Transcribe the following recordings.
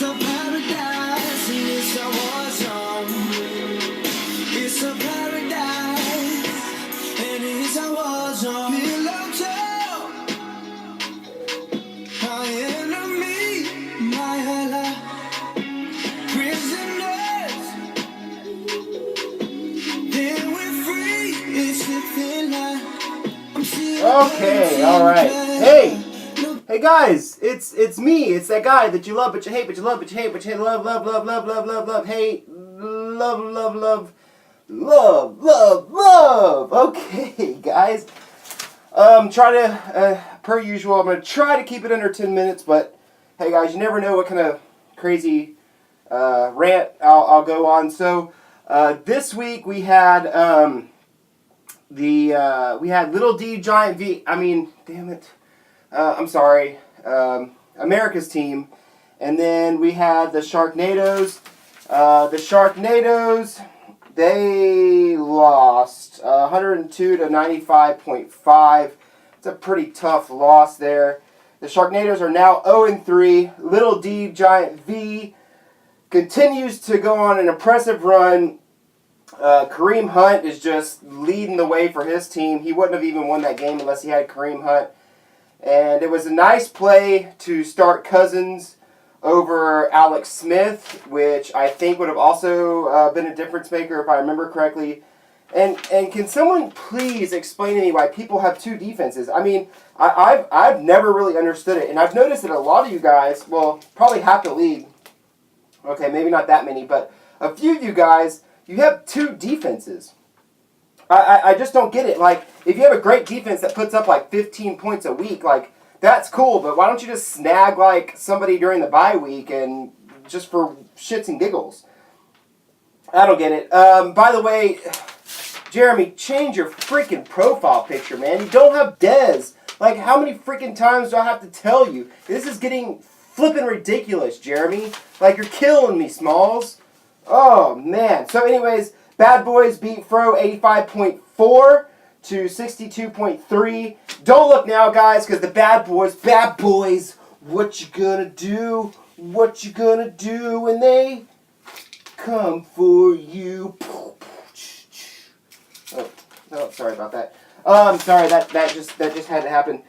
a paradise in this war zone. It's a paradise and it's a war zone. Pillow talk, my enemy, my ally. Prisoners, then we're free. It's a thin line. Okay, alright. Hey guys, it's me. It's that guy that you love but you hate, but you love but you hate, but you hate, love, hate, love. Okay, guys. Try to, per usual, I'm going to try to keep it under 10 minutes, but hey guys, you never know what kind of crazy rant I'll go on. So, this week we had, we had Little D Giant V. I mean, damn it. I'm sorry. America's team. And then we had the Sharknadoes. The Sharknadoes, they lost 102 to 95.5. It's a pretty tough loss there. The Sharknadoes are now 0-3. Little D Giant V continues to go on an impressive run. Kareem Hunt is just leading the way for his team. He wouldn't have even won that game unless he had Kareem Hunt. And it was a nice play to start Cousins over Alex Smith, which I think would have also been a difference maker if I remember correctly. And can someone please explain to me why people have two defenses? I mean, I've never really understood it. And I've noticed that a lot of you guys, well, probably half the league, okay, maybe not that many, but a few of you guys, you have two defenses. I just don't get it. Like, if you have a great defense that puts up like 15 points a week, like, that's cool, but why don't you just snag like somebody during the bye week and just for shits and giggles? I don't get it. By the way, Jeremy, change your freaking profile picture, man. You don't have Dez. Like, how many freaking times do I have to tell you? This is getting flippin' ridiculous, Jeremy. Like, you're killing me, Smalls. Oh, man. So, anyways, Bad Boys beat Fro 85.4 to 62.3. Don't look now, guys, because the Bad Boys, what you gonna do? What you gonna do when they come for you? Oh, sorry about that. Sorry, that just had to happen.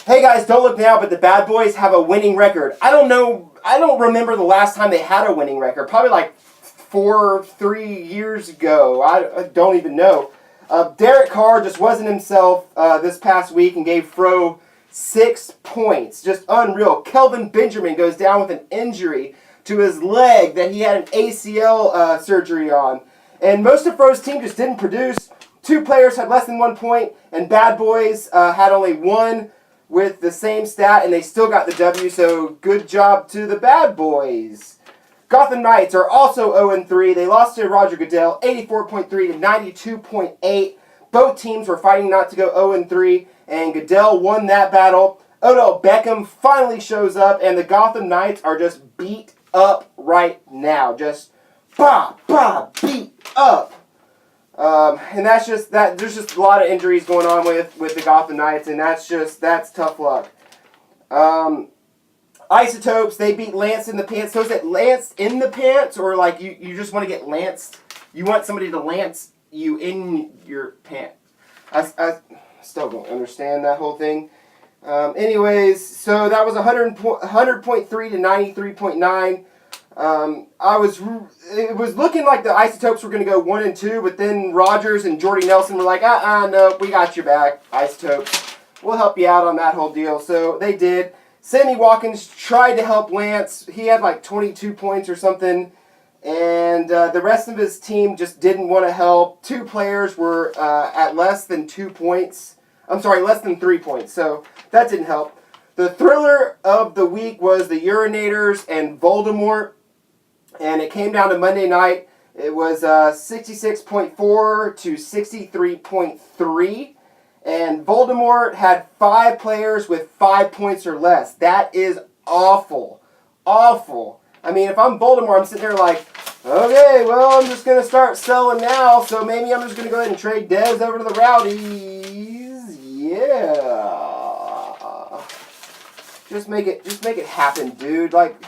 Hey guys, don't look now, but the Bad Boys have a winning record. I don't remember the last time they had a winning record. Probably like 3 years ago. I don't even know. Derek Carr just wasn't himself this past week and gave Fro 6 points. Just unreal. Kelvin Benjamin goes down with an injury to his leg that he had an ACL surgery on. And most of Fro's team just didn't produce. 2 players had less than 1 point, and Bad Boys had only 1 with the same stat, and they still got the W, so good job to the Bad Boys. Gotham Knights are also 0-3. They lost to Roger Goodell, 84.3 to 92.8. Both teams were fighting not to go 0-3, and Goodell won that battle. Odell Beckham finally shows up, and the Gotham Knights are just beat up right now. Just beat up. And that's just that. There's just a lot of injuries going on with the Gotham Knights, and that's tough luck. Isotopes, they beat Lance in the Pants. So is it Lance in the Pants, or like you just want to get lanced? You want somebody to lance you in your pants? I still don't understand that whole thing. Anyways, so that was 100.3 to 93.9. It was looking like the Isotopes were going to go 1-2, but then Rogers and Jordy Nelson were like, no, we got your back, Isotopes. We'll help you out on that whole deal. So they did. Sammy Watkins tried to help Lance. He had like 22 points or something. And the rest of his team just didn't want to help. 2 players were at less than 2 points. I'm sorry, less than 3 points. So that didn't help. The thriller of the week was the Urinators and Voldemort. And it came down to Monday night. It was 66.4 to 63.3. And Voldemort had 5 players with 5 points or less. That is awful. Awful. I mean, if I'm Voldemort, I'm sitting there like, okay, well, I'm just going to start selling now, so maybe I'm just going to go ahead and trade Dez over to the Rowdies. Yeah. Just make it happen, dude. Like,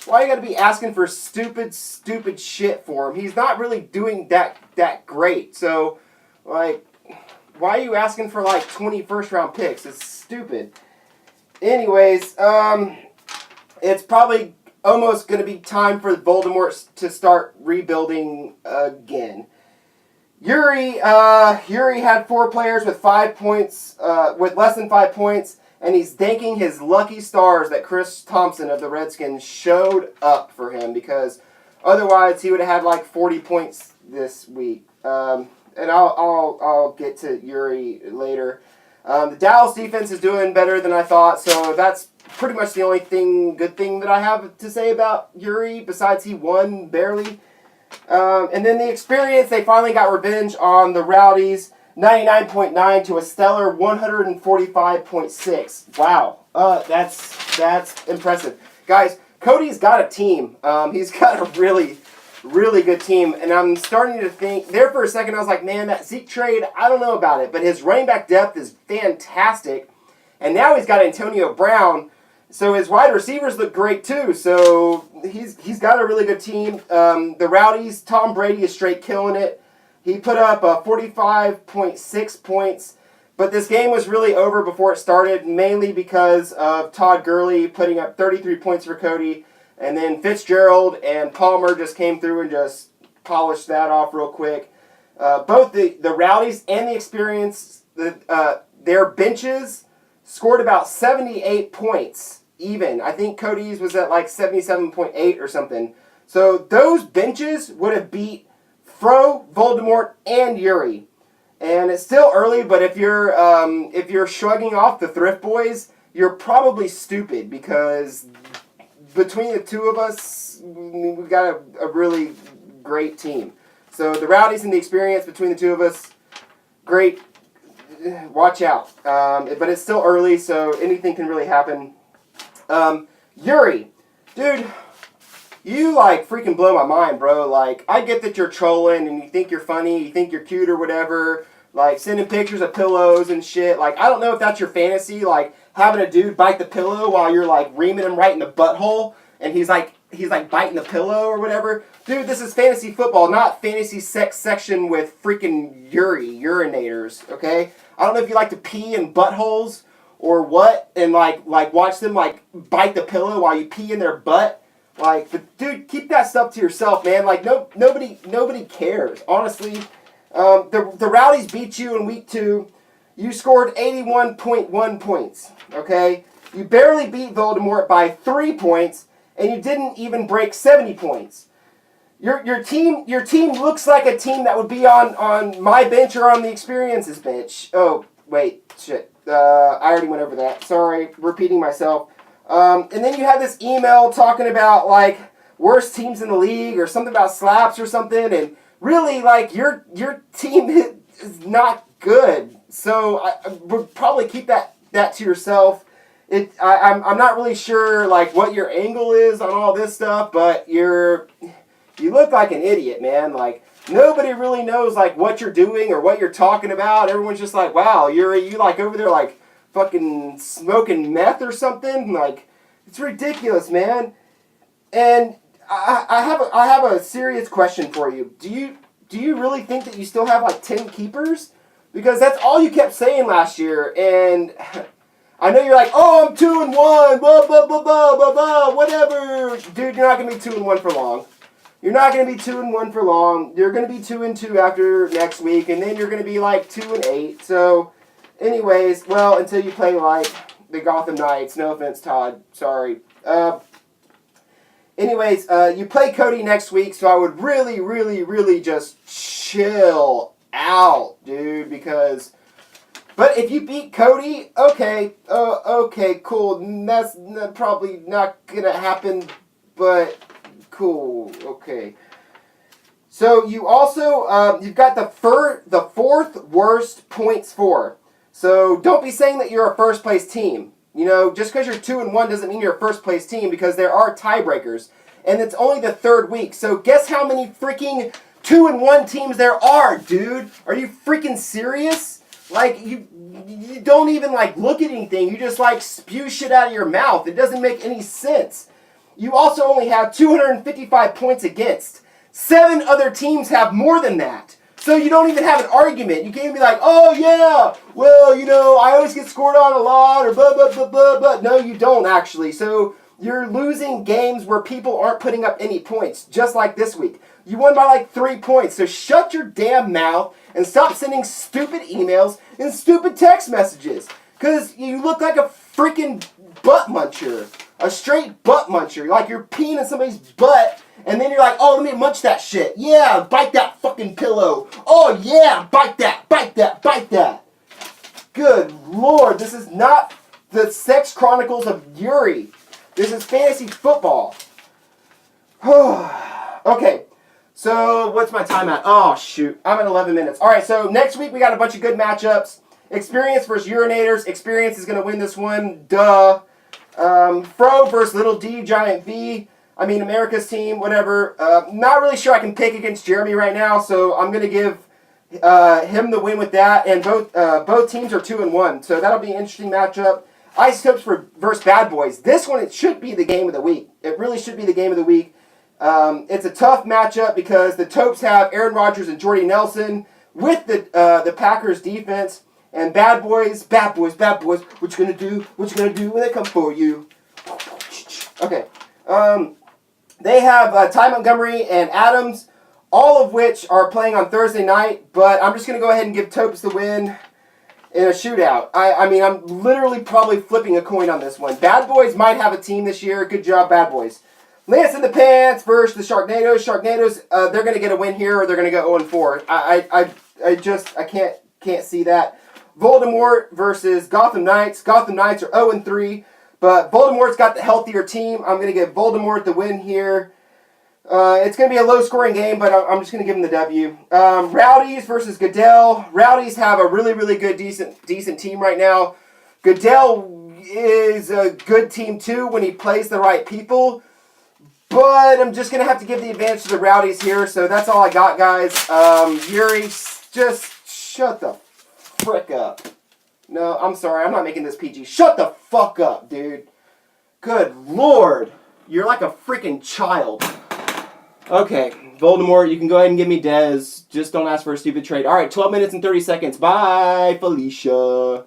Why you got to be asking for stupid shit for him? He's not really doing that great. So, like, why are you asking for like 20 first-round picks? It's stupid. Anyways, it's probably almost going to be time for Voldemort to start rebuilding again. Yuri had 4 players with 5 points, with less than 5 points, and he's thanking his lucky stars that Chris Thompson of the Redskins showed up for him, because otherwise he would have had like 40 points this week. And I'll get to Yuri later. The Dallas defense is doing better than I thought, so that's pretty much the only good thing that I have to say about Yuri, besides he won barely. And then the experience, they finally got revenge on the Rowdies, 99.9 to a stellar 145.6. Wow, that's impressive. Guys, Cody's got a team. He's got a really good team, and I'm starting to think, there for a second I was like, man, that Zeke trade, I don't know about it, but his running back depth is fantastic, and now he's got Antonio Brown, so his wide receivers look great too, so he's got a really good team. The Rowdies, Tom Brady is straight killing it. He put up 45.6 points, but this game was really over before it started, mainly because of Todd Gurley putting up 33 points for Cody. And then Fitzgerald and Palmer just came through and just polished that off real quick. Both the Rowdies and the Experience, their benches scored about 78 points even. I think Cody's was at like 77.8 or something. So those benches would have beat Fro, Voldemort, and Yuri. And it's still early, but if you're shrugging off the Thrift Boys, you're probably stupid, because between the two of us, we've got a really great team. So the Rowdies and the Experience, between the two of us, great. Watch out. But it's still early, so anything can really happen. Yuri, dude, you like freaking blow my mind, bro. Like, I get that you're trolling and you think you're funny, you think you're cute or whatever, like sending pictures of pillows and shit. Like, I don't know if that's your fantasy, like having a dude bite the pillow while you're like reaming him right in the butthole, and he's like biting the pillow or whatever. Dude, this is fantasy football, not fantasy sex section with freaking urinators, okay? I don't know if you like to pee in buttholes or what, and like watch them like bite the pillow while you pee in their butt. Like, but dude, keep that stuff to yourself, man. Like, nobody cares, honestly. The Rowdies beat you in week 2. You scored 81.1 points, okay? You barely beat Voldemort by 3 points, and you didn't even break 70 points. Your team looks like a team that would be on my bench or on the Experience's bench. Oh, wait, shit. I already went over that. Sorry, repeating myself. And then you had this email talking about, like, worst teams in the league or something about slaps or something, and really, like, your team is not good. So I would probably keep that to yourself. I'm not really sure, like, what your angle is on all this stuff, but you look like an idiot, man. Like, nobody really knows, like, what you're doing or what you're talking about. Everyone's just like, wow, you like over there like fucking smoking meth or something. Like, it's ridiculous, man. And I have a serious question for you. Do you really think that you still have like 10 keepers? Because that's all you kept saying last year, and I know you're like, oh, I'm 2-1, blah blah blah blah blah blah, whatever. Dude, you're not gonna be 2-1 for long. You're not gonna be 2-1 for long. You're gonna be 2-2 after next week, and then you're gonna be like 2-8. So, anyways, well, until you play like the Gotham Knights. No offense, Todd. Sorry. Anyways, you play Cody next week, so I would really, really, really just chill out, dude, because... But if you beat Cody, okay, cool. That's probably not gonna happen, but cool, okay. So you also, you've got the fourth worst points for. So don't be saying that you're a first place team. You know, just because you're 2-1 doesn't mean you're a first place team, because there are tiebreakers. And it's only the 3rd week. So guess how many freaking 2-1 teams there are, dude? Are you freaking serious? Like, you don't even, like, look at anything. You just, like, spew shit out of your mouth. It doesn't make any sense. you also only have 255 points against. 7 other teams have more than that. So you don't even have an argument. You can't be like, oh yeah, well, you know, I always get scored on a lot, or blah, blah, blah, blah, blah. No, you don't actually. So you're losing games where people aren't putting up any points, just like this week. You won by like 3 points. So shut your damn mouth and stop sending stupid emails and stupid text messages. Because you look like a freaking butt muncher. A straight butt muncher. Like you're peeing in somebody's butt, and then you're like, oh, let me munch that shit. Yeah, bite that fucking pillow. Oh, yeah, bite that, bite that, bite that. Good Lord, this is not the Sex Chronicles of Yuri. This is fantasy football. Okay, so what's my time at? Oh, shoot, I'm at 11 minutes. All right, so next week we got a bunch of good matchups. Experience versus Urinators. Experience is going to win this one. Duh. Fro versus Little D, Giant B. I mean, America's team, whatever. Not really sure I can pick against Jeremy right now, so I'm going to give him the win with that. And both teams are 2-1, so that'll be an interesting matchup. Isotopes versus Bad Boys. This one, it should be the game of the week. It really should be the game of the week. It's a tough matchup because the Topes have Aaron Rodgers and Jordy Nelson with the Packers defense. And Bad Boys, Bad Boys, Bad Boys, what you gonna do? What you gonna do when they come for you? Okay. They have Ty Montgomery and Adams, all of which are playing on Thursday night, but I'm just gonna go ahead and give Topes the win in a shootout. I mean, I'm literally probably flipping a coin on this one. Bad Boys might have a team this year. Good job, Bad Boys. Lance in the Pants versus the Sharknadoes. Sharknadoes, they're gonna get a win here, or they're gonna go 0-4. I can't see that. Voldemort versus Gotham Knights. Gotham Knights are 0-3, but Voldemort's got the healthier team. I'm going to give Voldemort the win here. It's going to be a low-scoring game, but I'm just going to give him the W. Rowdies versus Goodell. Rowdies have a really, really good, decent team right now. Goodell is a good team, too, when he plays the right people. But I'm just going to have to give the advantage to the Rowdies here, so that's all I got, guys. Yuri, just shut the frick up. No, I'm sorry. I'm not making this PG. Shut the fuck up, dude. Good Lord. You're like a freaking child. Okay, Voldemort, you can go ahead and give me Dez. Just don't ask for a stupid trade. All right, 12 minutes and 30 seconds. Bye, Felicia.